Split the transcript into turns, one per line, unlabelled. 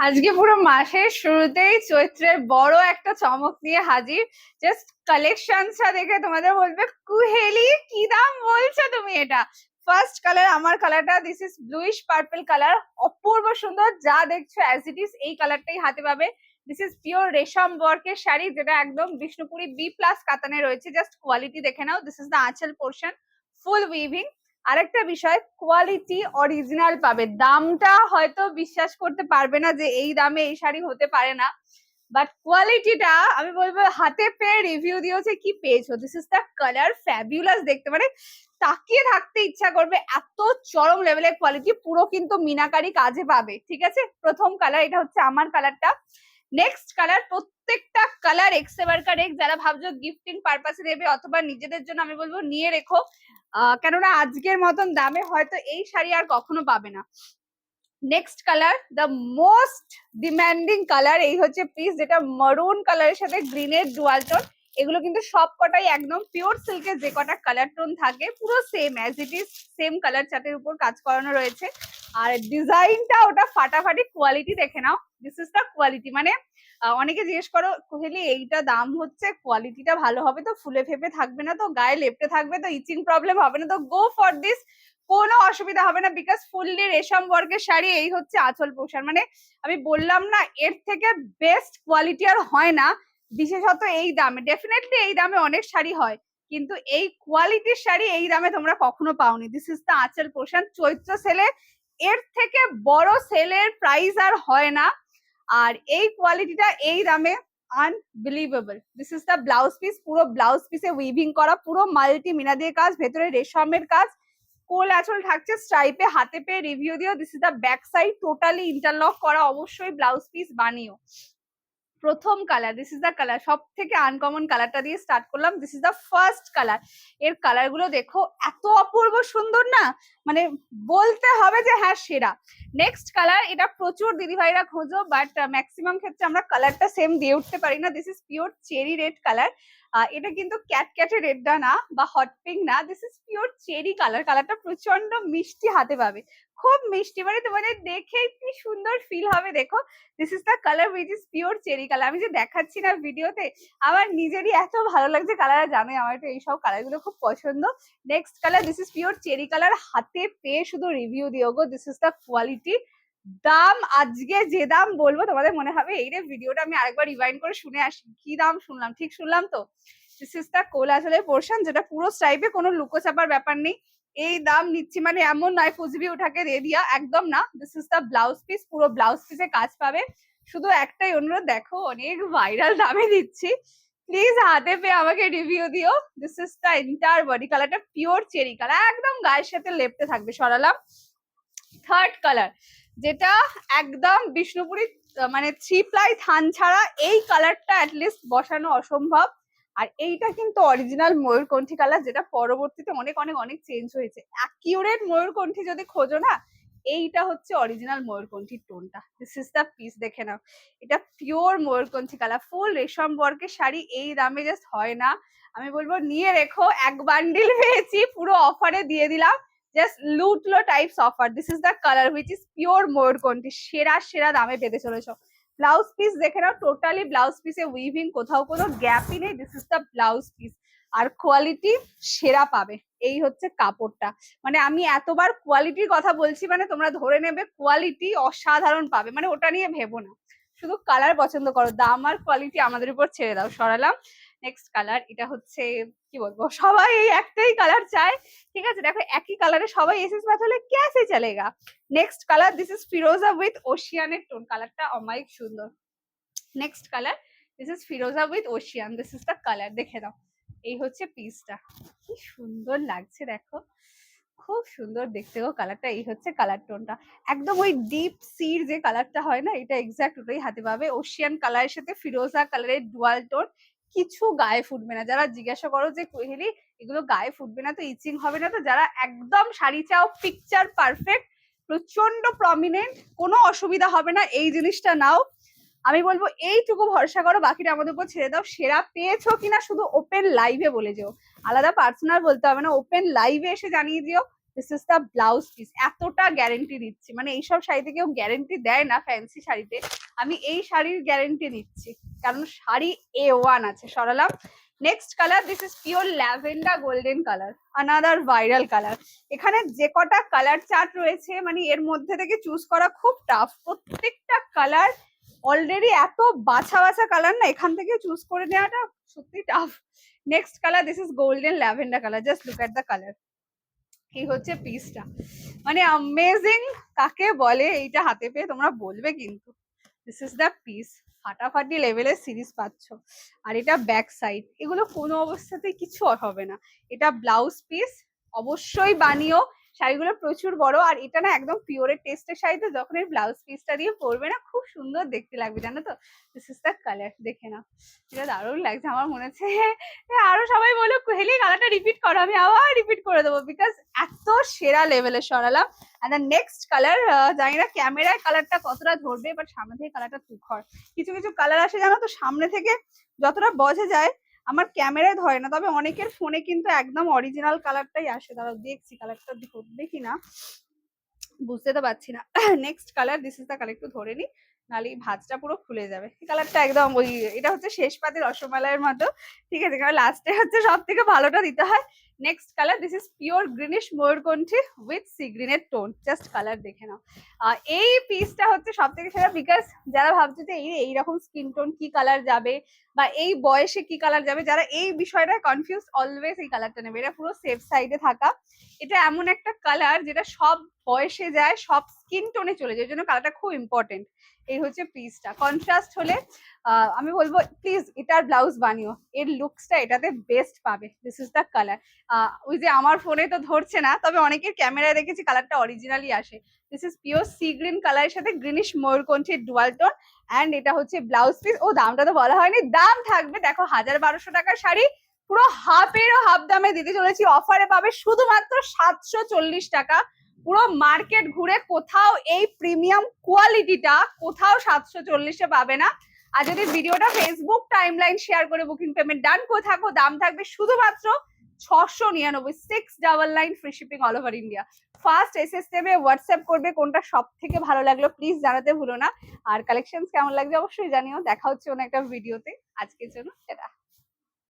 আজকে পুরো মাসের শুরুতেই চৈত্রের বড় একটা চমক নিয়ে হাজির। জাস্ট কালেকশনটা দেখে তোমাদের বলবে কুহেলি কি দাম বলছো তুমি এটা। ফার্স্ট কালার, আমার কালারটা, this is bluish purple colour, অপূর্ব সুন্দর। যা দেখছো অ্যাজ ইট ইজ এই কালারটাই হাতে পাবে। দিস ইজ পিওর রেশম ওয়ার্কের শাড়ি, যেটা একদম বিষ্ণুপুরি বি প্লাস কাতানে রয়েছে। জাস্ট কোয়ালিটি দেখে নাও। দিস ইজ দ্য আঁচল পোর্শন, ফুল উইভিং। আরেকটা বিষয়, কোয়ালিটি অরিজিনাল পাবে। দামটা হয়তো বিশ্বাস করতে পারবে না যে এই দামে এই শাড়ি হতে পারে না, বাট কোয়ালিটিটা আমি বলবো হাতে পেয়ে রিভিউ দিয়েছে কি পেয়েছো। This is the colour, fabulous দেখতে, মানে তাকিয়ে থাকতে ইচ্ছা করবে, এত চরম লেভেলের কোয়ালিটি। পুরো কিন্তু মিনাকারি কাজে পাবে, ঠিক আছে। প্রথম কালার, এটা হচ্ছে আমার কালারটা। নেক্সট কালার, প্রত্যেকটা কালার এক্সেবারকার এক্স। যারা ভাবছো গিফটিং পারপাসে দেবে অথবা নিজেদের জন্য, আমি বলবো নিয়ে রেখো। কেননা আজকের মতন দামে হয়তো এই শাড়ি আর কখনো পাবে না। Next colour, the most demanding colour, এই হচ্ছে পিস, যেটা মারুন কালারের সাথে গ্রিনের ডুয়াল টোন। এগুলো কিন্তু সব কটাই একদম পিওর সিল্কের যে কটা কালার টোন থাকে পুরো same as it is, same colour চার্টের উপর কাজ করানো রয়েছে। আর ডিজাইনটা ওটা ফাটাফাটি, কোয়ালিটি দেখে নাও। This is the quality. মানে অনেকে জিজ্ঞেস করো কোহেলি এইটা দাম হচ্ছে, কোয়ালিটিটা ভালো হবে তো, ফুলে ফেপে থাকবে না তো, গায়ে লেপটে থাকবে তো, ইচিং প্রবলেম হবে না তো, গো ফর দিস, কোনো অসুবিধা হবে না। বিকজ ফুললি রেশম ওয়ার্কের শাড়ি, এই হচ্ছে আঁচল পোষণ। মানে আমি বললাম না, এর থেকে বেস্ট কোয়ালিটি আর হয় না, বিশেষত এই দামে। ডেফিনেটলি এই দামে অনেক শাড়ি হয়, কিন্তু এই কোয়ালিটির শাড়ি এই দামে তোমরা কখনো পাওনি। দিস ইজ দ্য আঁচল পোষণ। চৈত্র সেলে এর থেকে বড় সেলের প্রাইস আর হয় না, আর এই কোয়ালিটিটা এই দামে unbelievable. This is the blouse piece, পুরো ব্লাউজ পিসে উইভিং করা, পুরো মাল্টি মিনা দিয়ে কাজ, ভেতরে রেশমের কাজ, কোল আঁচল থাকছে স্ট্রাইপে, হাতে পেয়ে রিভিউ দিও। This is the back side, totally interlock করা। অবশ্যই ব্লাউজ পিস বানিও। প্রথম colour, this is the colour, সব থেকে আনকমন কালারটা দিয়ে স্টার্ট করলাম। This is the first colour. এর কালার গুলো দেখো, এত অপূর্ব সুন্দর না, মানে বলতে হবে যে হ্যাঁ সেরা। নেক্সট কালার, এটা প্রচুর দিদিভাইরা খোঁজো, বাট ম্যাক্সিমাম ক্ষেত্রে আমরা কালারটা সেম দিয়ে উঠতে পারি না। This is pure cherry red colour. এটা কিন্তু ক্যাটক্যাটে রেডটা না বা হট পিঙ্ক না, this is pure cherry colour. কালারটা প্রচন্ড মিষ্টি হাতে পাবে, খুব মিষ্টি, মানে তোমাদের দেখে কি সুন্দর ফিল হবে। দেখো, this is the colour which is pure cherry colour. আমি যে দেখাচ্ছি না ভিডিওতে, আমার নিজেরই এত ভালো লাগছে কালার, জানে আমার তো এইসব কালার গুলো খুব পছন্দ। Next colour, this is pure cherry colour. হাতে পেয়ে শুধু রিভিউ দিও গো। This is the quality. দাম আজকে যে দাম বলবো তোমাদের মনে হবে এই রে, ভিডিওটা আমি আরেকবার রিভাইন্ড করে শুনে আসি, কি দাম শুনলাম, ঠিক শুনলাম তো। দিস ইজ দ্য কোল আঁচলের পোর্শন, যেটা পুরো স্ট্রাইপে, কোনো লুকোচাপার ব্যাপার নেই। এই দাম নিচ্ছি মানে এমন নয় কুচবি উঠাকে দিয়ে দিয়া, একদম না। This is the blouse piece, পুরো ব্লাউজ পিসে কাজ পাবে। শুধু একটাই অনুরোধ, দেখো অনেক ভাইরাল দামে দিচ্ছি, প্লিজ হাতে পেয়ে আমাকে রিভিউ দিও। This is the enter body, কালারটা পিওর চেরি কালার, একদম গায়ের সাথে লেপটে থাকবে। সরালাম। থার্ড কালার, যেটা একদম বিষ্ণুপুরি, মানে থ্রি প্লাই থান ছাড়া এই কালারটা অ্যাটলিস্ট বসানো অসম্ভব। আর এইটা কিন্তু অরিজিনাল ময়ূরকণ্ঠী কালার, যেটা পরবর্তীতে অনেক অনেক অনেক চেঞ্জ হয়েছে। অ্যাকিউরেট ময়ূরকণ্ঠী যদি খোঁজো না, এইটা হচ্ছে অরিজিনাল ময়ূরকণ্ঠীর টোনটা। দিস ইজ দ্য পিস, দেখে নাও। এটা পিওর ময়ূরকণ্ঠী কালার, ফুল রেশম ওয়ার্কের শাড়ি এই দামে জাস্ট হয় না। আমি বলবো নিয়ে রেখো, এক বান্ডিল পেয়েছি, পুরো অফারে দিয়ে দিলাম। জাস্ট লুটলো types offer. This is the colour which is pure ময়ূরকণ্ঠী, সেরা সেরা দামে পেতে চলেছ। ব্লাউজ পিস দেখে নাও, টোটালি ব্লাউজ পিসে উইভিং, কোথাও কোনো গ্যাপই নেই। This is the blouse piece, আর কোয়ালিটি সেরা পাবে। এই হচ্ছে কাপড়টা, মানে আমি এতবার কোয়ালিটির কথা বলছি, মানে তোমরা ধরে নেবে কোয়ালিটি অসাধারণ পাবে, মানে ওটা নিয়ে ভেবো না, শুধু কালার পছন্দ করো, দাম আর কোয়ালিটি আমাদের উপর ছেড়ে দাও। সরালাম। নেক্সট কালার, এটা হচ্ছে কি বলবো, সবাই এই একটাই কালার চায়, ঠিক আছে। দেখো একই কালারে সবাই এসএস ম্যাচ হলে कैसे चलेगा। নেক্সট কালার, দিস ইজ ফিরোজা উইথ ওশিয়ানের টোন, কালারটা অমায়িক সুন্দর। নেক্সট কালার, দিস ইজ ফিরোজা with ocean. This is the colour, দেখে দাও। এই হচ্ছে পিসটা, কি সুন্দর লাগছে দেখো, খুব সুন্দর দেখতে গো কালারটা। এই হচ্ছে কালার টোনটা, একদম ওই ডিপ সির যে কালারটা হয় না, এটা এক্সাক্ট ওটাই হাতে পাবে। ওশিয়ান কালারের সাথে ফিরোজা কালারের ডুয়াল টোন, কিছু গায়ে ফুটবে না। যারা জিজ্ঞাসা করো যে কোহেলি এগুলো গায়ে ফুটবে না তো, ইচিং হবে না তো, যারা একদম শাড়ি চাও পিকচার পারফেক্ট, প্রচন্ড প্রমিনেন্ট, কোনো অসুবিধা হবে না, এই জিনিসটা নাও। আমি বলবো এইটুকু ভরসা করো, বাকিটা আমাদের উপর ছেড়ে দাও। সেরা পেয়েছো কিনা শুধু ওপেন লাইভে বলে যেও, আলাদা পার্সোনাল বলতে হবে না, ওপেন লাইভে এসে জানিয়ে দিও this is the blouse piece. এতটা গ্যারেন্টি দিচ্ছি, মানে এইসব শাড়িতে কেউ গ্যারেন্টি দেয় না ফ্যান্সি শাড়িতে, আমি এই শাড়ির গ্যারেন্টি দিচ্ছি, কারণ শাড়ি A1 আছে। সরালাম। Next colour, this is pure lavender golden colour, another viral colour. এখানে যে কটা কালার চার্ট রয়েছে, মানে এর মধ্যে থেকে চুজ করা খুব টাফ। প্রত্যেকটা কালার অলরেডি এত বাছা বাছা কালার না, এখান থেকে চুজ করে নেওয়াটা সত্যি tough. Next colour, this is golden lavender colour, just look at the colour. এই হচ্ছে পিসটা, মানে অ্যামেজিং কাকে বলে এইটা হাতে পেয়ে তোমরা বলবে কিন্তু। দিস ইজ দ্য পিস, ফাটাফাটি লেভেলের সিরিজ পাচ্ছ। আর এটা ব্যাক সাইড, এগুলো কোনো অবস্থাতেই কিছু হবে না। এটা ব্লাউজ পিস, অবশ্যই বানিও। শাড়িগুলো প্রচুর বড়, আর এটা না একদম পিওরের টেস্টের শাড়ি, তো যখন এই ব্লাউজ পিসটা দিয়ে পরবে না খুব সুন্দর দেখতে লাগবে, জানো তো। দিস ইজ দ্য কালার, দেখে নাও। এটা দারুণ লাগছে, আমার মনে হচ্ছে আরো সবাই বলো কুহেলি কালারটা রিপিট করো, আমি আবার রিপিট করে দেবো, বিকজ এত সেরা লেভেলের সরালাম। এন্ড দ্য নেক্সট কালার, জানি না ক্যামেরায় কালারটা কতটা ধরবে, বাট সামনে থেকে কালারটা তুখর। কিছু কিছু কালার আসে জানো তো, সামনে থেকে যতটা বোঝা যায় আমার ক্যামেরায় ধরে না, তবে অনেকের ফোনে কিন্তু একদম অরিজিনাল কালারটাই আসে। দাঁড়াও দেখছি কালারটা, দেখি না, বুঝতে তো পারছি না। Next colour, this is the colour, একটু ধরে নি, নাহলে ভাঁজটা পুরো খুলে যাবে। এই কালারটা একদম ওই, এটা হচ্ছে শেষ পাতে রসমালাইয়ের মতো, ঠিক আছে, কারণ লাস্টে হচ্ছে সব থেকে ভালোটা দিতে হয়। Next colour, this is pure greenish ময়ূরকণ্ঠী উইথ সি গ্রিনের টোন, জাস্ট কালার দেখে নাও। এই পিসটা হচ্ছে সব থেকে সেরা, বিকজ যারা ভাবছে যে এইরকম স্কিন টোন কি কালার যাবে, বা এই বয়সে কি কালার যাবে, যারা এই বিষয়টা কনফিউজ, অলওয়েজ এই কালারটা নেবে। এটা পুরো সেফ সাইডে থাকা, এটা এমন একটা কালার যেটা সব বয়সে যায়, সব স্কিন টোনে চলে যায়, জন্য কালারটা খুব ইম্পর্টেন্ট। এই হচ্ছে পিসটা, কন্ট্রাস্ট হলে আমি বলবো প্লিজ এটার ব্লাউজ বানিও, এর লুকসটা এটাতে বেস্ট পাবে। This is the colour. ওই যে আমার ফোনে তো ধরছে না, তবে অনেকের ক্যামেরায় দেখেছি কালারটা অরিজিনালি আসে। This is pure sea green কালারের সাথে গ্রিনিশ ময়ূরকণ্ঠীর ডুয়াল টোন, অ্যান্ড এটা হচ্ছে ব্লাউজ পিস। ও দামটা তো বলা হয়নি, দাম থাকবে দেখো 1200 টাকার শাড়ি পুরো হাফেরও হাফ দামে দিতে চলেছি, অফারে পাবে শুধুমাত্র 740 টাকা। পুরো মার্কেট ঘুরে কোথাও এই প্রিমিয়াম কোয়ালিটিটা কোথাও 740-এ পাবে না। আর যদি ভিডিওটা ফেসবুক টাইমলাইন শেয়ার করে বুকিং পেমেন্ট ডান করে থাকো, দাম থাকবে শুধুমাত্র 699, 699 free shipping all over India. First SS দেবে, হোয়াটসঅ্যাপ করবে, কোনটা সব থেকে ভালো লাগলো প্লিজ জানাতে ভুলো না। আর কালেকশন কেমন লাগবে অবশ্যই জানিও। দেখা হচ্ছে অন্য একটা ভিডিওতে, আজকের জন্য টাটা।